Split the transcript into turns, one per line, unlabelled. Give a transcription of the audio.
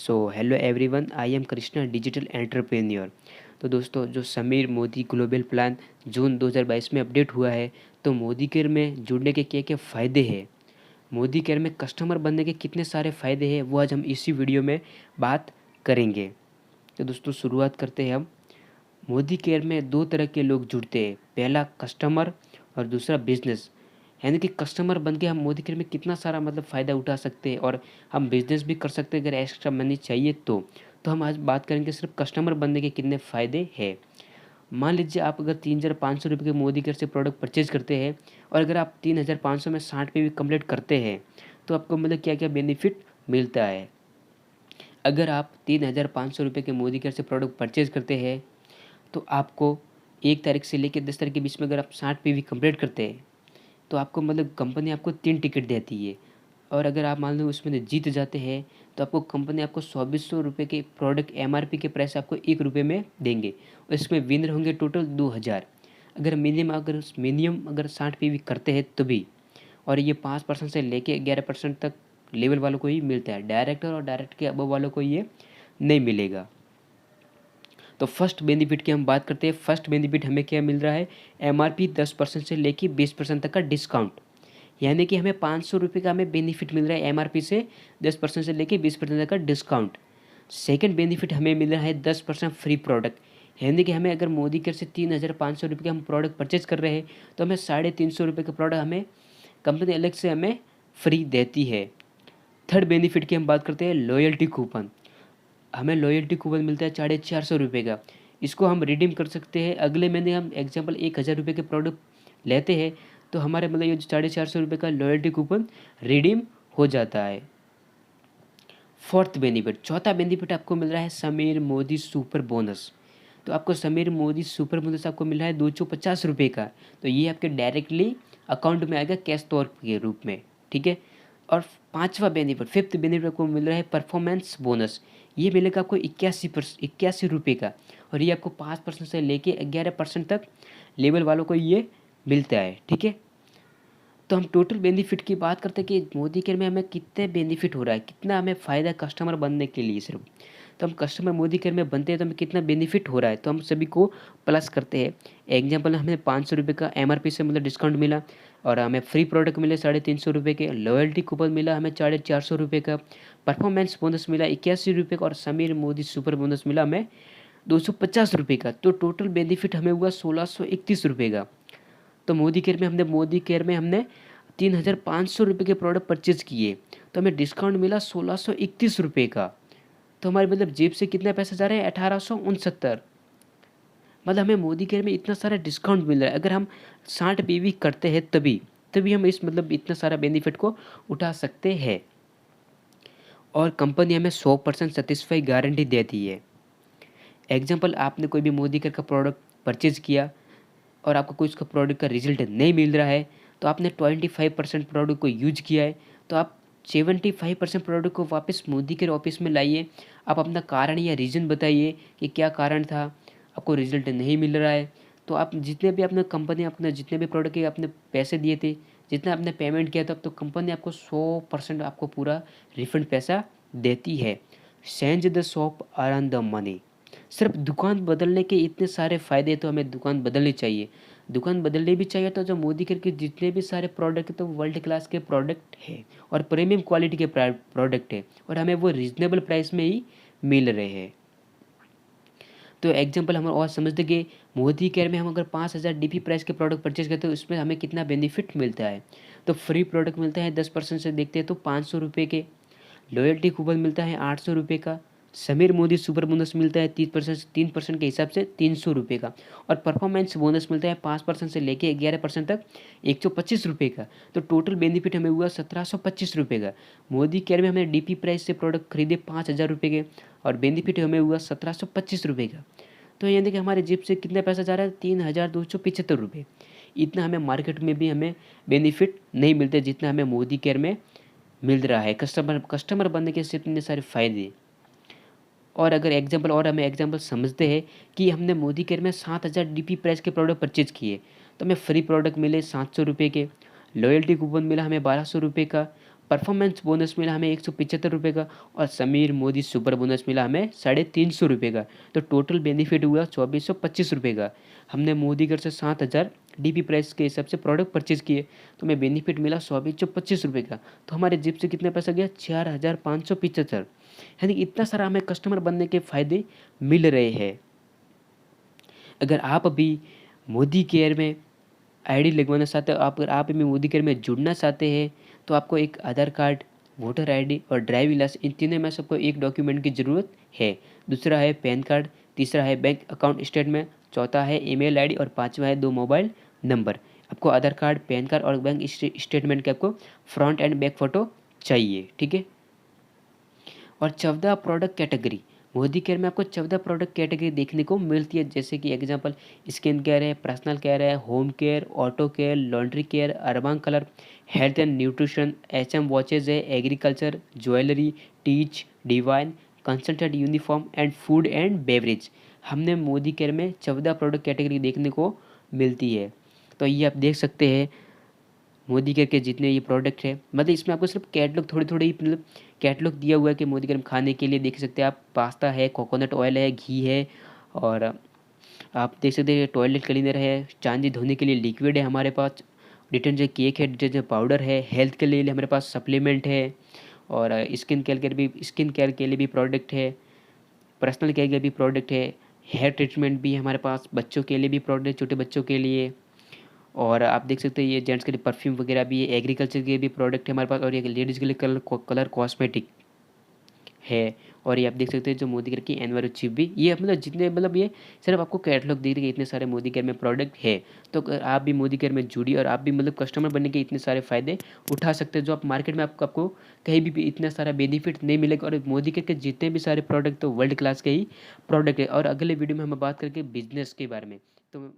So hello everyone, I am Krishna, digital entrepreneur. तो दोस्तों, जो समीर मोदी ग्लोबल प्लान जून 2022 में अपडेट हुआ है, तो मोदी केयर में जुड़ने के क्या क्या फ़ायदे हैं, मोदी केयर में कस्टमर बनने के कितने सारे फ़ायदे हैं, वो आज हम इसी वीडियो में बात करेंगे। तो दोस्तों, शुरुआत करते हैं हम। मोदी केयर में दो तरह के लोग जुड़ते हैं, पहला कस्टमर और दूसरा बिजनेस। यानी कि कस्टमर बन के हम मोदी केयर में कितना सारा फ़ायदा उठा सकते हैं और हम बिजनेस भी कर सकते हैं अगर एक्स्ट्रा मनी चाहिए तो हम आज बात करेंगे सिर्फ कस्टमर बनने के कितने फ़ायदे हैं। मान लीजिए आप अगर 3,500 रुपये के मोदी केयर से प्रोडक्ट परचेज करते हैं और अगर आप 3,500 में 60 पे भी कंप्लीट करते हैं तो आपको क्या क्या बेनिफिट मिलता है। अगर आप 3,500 रुपये के मोदी केयर से प्रोडक्ट परचेज करते हैं तो आपको 1 तारीख से लेकर 10 तारीख के बीच में अगर आप 60 पे भी कंप्लीट करते हैं तो आपको कंपनी आपको 3 टिकट देती है। और अगर आप मान लो उसमें जीत जाते हैं तो आपको कंपनी आपको 2400 रुपये के प्रोडक्ट एमआरपी के प्राइस आपको 1 रुपये में देंगे और इसमें विनर होंगे टोटल 2,000। अगर मिनिमम 60 पे भी करते हैं तो भी। और ये 5% से लेके 11% तक लेवल वालों को ही मिलता है, डायरेक्टर और डायरेक्ट के अबव वालों को ये नहीं मिलेगा। तो फर्स्ट बेनिफिट की हम बात करते हैं। फर्स्ट बेनिफिट हमें क्या मिल रहा है, एमआरपी 10% से लेके 20% तक का डिस्काउंट। यानी कि हमें 500 रुपये का हमें बेनिफिट मिल रहा है एमआरपी से 10% से लेके 20% तक का डिस्काउंट। सेकंड बेनिफिट हमें मिल रहा है 10% फ्री प्रोडक्ट। यानी कि हमें अगर मोदी केयर से 3,500 रुपये के हम प्रोडक्ट परचेज कर रहे हैं तो हमें 350 रुपये का प्रोडक्ट हमें कंपनी अलग से हमें फ्री देती है। थर्ड बेनिफिट की हम बात करते हैं, लॉयल्टी कूपन। हमें लॉयल्टी कूपन मिलता है 450 रुपये का। इसको हम रिडीम कर सकते हैं अगले महीने। हम एग्जाम्पल 1,000 रुपये के प्रोडक्ट लेते हैं तो हमारे ये जो 450 रुपये का लॉयल्टी कूपन रिडीम हो जाता है। फोर्थ बेनिफिट, चौथा बेनिफिट आपको मिल रहा है समीर मोदी सुपर बोनस। तो आपको समीर मोदी सुपर बोनस आपको मिल रहा है 250 रुपये का। तो ये आपके डायरेक्टली अकाउंट में आएगा कैश तौर के रूप में, ठीक है। और पांचवा बेनिफिट, फिफ्थ बेनिफिट आपको मिल रहा है परफॉर्मेंस बोनस। ये मिलेगा आपको 81 रुपये का और ये आपको 5% से लेके 11% तक लेवल वालों को ये मिलता है, ठीक है। तो हम टोटल बेनिफिट की बात करते हैं कि मोदी केयर में हमें कितने बेनिफिट हो रहा है, कितना हमें फ़ायदा कस्टमर बनने के लिए सिर्फ। तो हम कस्टमर मोदी केयर में बनते हैं तो हमें कितना बेनिफिट हो रहा है, तो हम सभी को प्लस करते हैं। एग्जाम्पल, हमें 500 रुपये का एमआरपी से डिस्काउंट मिला और हमें फ्री प्रोडक्ट मिले 350 रुपये के, लॉयल्टी कूपन मिला हमें 450 रुपये का, परफॉर्मेंस बोनस मिला 81 रुपये का और समीर मोदी सुपर बोनस मिला हमें 250 रुपये का। तो टोटल बेनिफिट हमें हुआ 1,631 रुपये का। तो मोदी केयर में हमने 3,500 रुपये के प्रोडक्ट परचेज किए तो हमें डिस्काउंट मिला 1,631 रुपये का। तो हमारे जेब से कितना पैसा जा रहा है, 1,869। हमें मोदी केयर में इतना सारा डिस्काउंट मिल रहा है। अगर हम 60 पीवी करते हैं तभी तभी हम इस इतना सारा बेनिफिट को उठा सकते हैं। और कंपनी हमें 100% सेटिस्फाई गारंटी देती है। एग्जाम्पल, आपने कोई भी मोदी केयर का प्रोडक्ट परचेज किया और आपको कोई उसका प्रोडक्ट का रिजल्ट नहीं मिल रहा है, तो आपने 25% प्रोडक्ट को यूज किया है, तो आप 75% प्रोडक्ट को वापस मोदी केयर ऑफिस में लाइए। आप अपना कारण या रीज़न बताइए कि क्या कारण था आपको रिजल्ट नहीं मिल रहा है। तो आप जितने भी आपने कंपनी अपने जितने भी प्रोडक्ट के आपने पैसे दिए थे, जितना आपने पेमेंट किया था, तो कंपनी आपको 100% आपको पूरा रिफंड पैसा देती है। Change the shop earn the money. सिर्फ दुकान बदलने के इतने सारे फ़ायदे, तो हमें दुकान बदलनी चाहिए। दुकान बदलनी भी चाहिए तो जो मोदी केयर के जितने भी सारे प्रोडक्ट हैं तो वर्ल्ड क्लास के प्रोडक्ट है और प्रीमियम क्वालिटी के प्रोडक्ट है और हमें वो रीजनेबल प्राइस में ही मिल रहे हैं। तो एग्जांपल हम और समझते कि मोदी केयर में हम अगर 5,000 डीपी प्राइस के प्रोडक्ट परचेज करते हैं तो उसमें हमें कितना बेनिफिट मिलता है। तो फ्री प्रोडक्ट मिलता है 10% से देखते हैं तो 500 रुपये के, लॉयल्टी कूपन मिलता है 800 रुपये का, समीर मोदी सुपर बोनस मिलता है 3% के हिसाब से 300 रुपये का और परफॉर्मेंस बोनस मिलता है 5% से लेके 11% तक 125 रुपये का। तो टोटल बेनिफिट हमें हुआ 1,725 रुपये का। मोदी केयर में हमने डीपी प्राइस से प्रोडक्ट खरीदे 5,000 रुपये के और बेनिफिट हमें हुआ 1,725 रुपये का। तो यानी कि हमारे जेब से कितना पैसा जा रहा है, 3,275 रुपये। इतना हमें मार्केट में भी हमें बेनिफिट नहीं मिलते जितना हमें मोदी केयर में मिल रहा है। कस्टमर बनने के से इतने सारे फ़ायदे। और अगर हमें एग्जाम्पल समझते हैं कि हमने मोदी केयर में 7,000 डीपी प्राइस के प्रोडक्ट परचेज किए तो हमें फ्री प्रोडक्ट मिले 700 रुपये के, लॉयल्टी कूपन मिला हमें 1,200 रुपये का, परफॉर्मेंस बोनस मिला हमें 175 रुपये का, और समीर मोदी सुपर बोनस मिला हमें 350 रुपये का। तो टोटल बेनिफिट हुआ 2425 रुपये का। हमने मोदी घर से 7000 डीपी प्राइस के हिसाब से प्रोडक्ट परचेज किए, तो हमें बेनिफिट मिला 2425 रुपये का। तो हमारे जेब से कितना पैसा गया? 4575। यानी इतना सारा हमें कस्टमर बनने के फ़ायदे मिल रहे हैं। अगर आप अभी मोदी केयर में आईडी लगवाना चाहते हो, अगर आप भी मोदी केयर में जुड़ना चाहते हैं, तो आपको एक आधार कार्ड, वोटर आईडी और ड्राइविंग लाइसेंस, इन तीनों में सबको एक डॉक्यूमेंट की ज़रूरत है। दूसरा है पैन कार्ड, तीसरा है बैंक अकाउंट स्टेटमेंट, चौथा है ईमेल आईडी और पाँचवा है 2 मोबाइल नंबर। आपको आधार कार्ड, पैन कार्ड और बैंक स्टेटमेंट के आपको फ्रंट एंड बैक फ़ोटो चाहिए, ठीक है। और 14 प्रोडक्ट कैटेगरी, मोदी केयर में आपको 14 प्रोडक्ट कैटेगरी देखने को मिलती है। जैसे कि एग्जांपल स्किन केयर है, पर्सनल केयर है, home care, auto care, laundry care, urban colour, health and nutrition, HM watches है, agriculture, jewellery, teach, divine, consultant uniform and food and beverage. हमने मोदी केयर में 14 प्रोडक्ट कैटेगरी देखने को मिलती है। तो ये आप देख सकते हैं मोदी केयर के जितने ये प्रोडक्ट है, मतलब इसमें आपको सिर्फ कैटलॉग थोड़ी थोड़ी मतलब कैटलॉग दिया हुआ है कि मोदी केयर में खाने के लिए देख सकते हैं आप, पास्ता है, कोकोनट ऑयल है, घी है, और आप देख सकते हैं टॉयलेट क्लीनर है, चांदी धोने के लिए लिक्विड है हमारे पास, डिटर्जेंट केक है, डिटर्जेंट पाउडर है, हेल्थ के लिए हमारे पास सप्लीमेंट है, और स्किन केयर के लिए भी प्रोडक्ट है, पर्सनल केयर के भी प्रोडक्ट है, हेयर ट्रीटमेंट भी है हमारे पास, बच्चों के लिए भी प्रोडक्ट, छोटे बच्चों के लिए, और आप देख सकते हैं ये जेंट्स के लिए परफ्यूम वगैरह भी है, एग्रीकल्चर के भी प्रोडक्ट है हमारे पास, और ये लेडीज़ के लिए कलर कॉस्मेटिक है। और ये आप देख सकते हैं जो मोदी केयर की एनवायरो चिप भी, ये मतलब जितने मतलब ये सिर्फ आपको कैटलॉग दे रही है, इतने सारे मोदी केयर में प्रोडक्ट है। तो अगर आप भी मोदी केयर में जुड़िए और आप भी मतलब कस्टमर बनने के इतने सारे फ़ायदे उठा सकते हैं जो आप मार्केट में आपको कहीं भी इतना सारा बेनिफिट नहीं मिलेगा। और मोदी केयर के जितने भी सारे प्रोडक्ट तो वर्ल्ड क्लास के ही प्रोडक्ट है। और अगले वीडियो में हम बात करके बिजनेस के बारे में। तो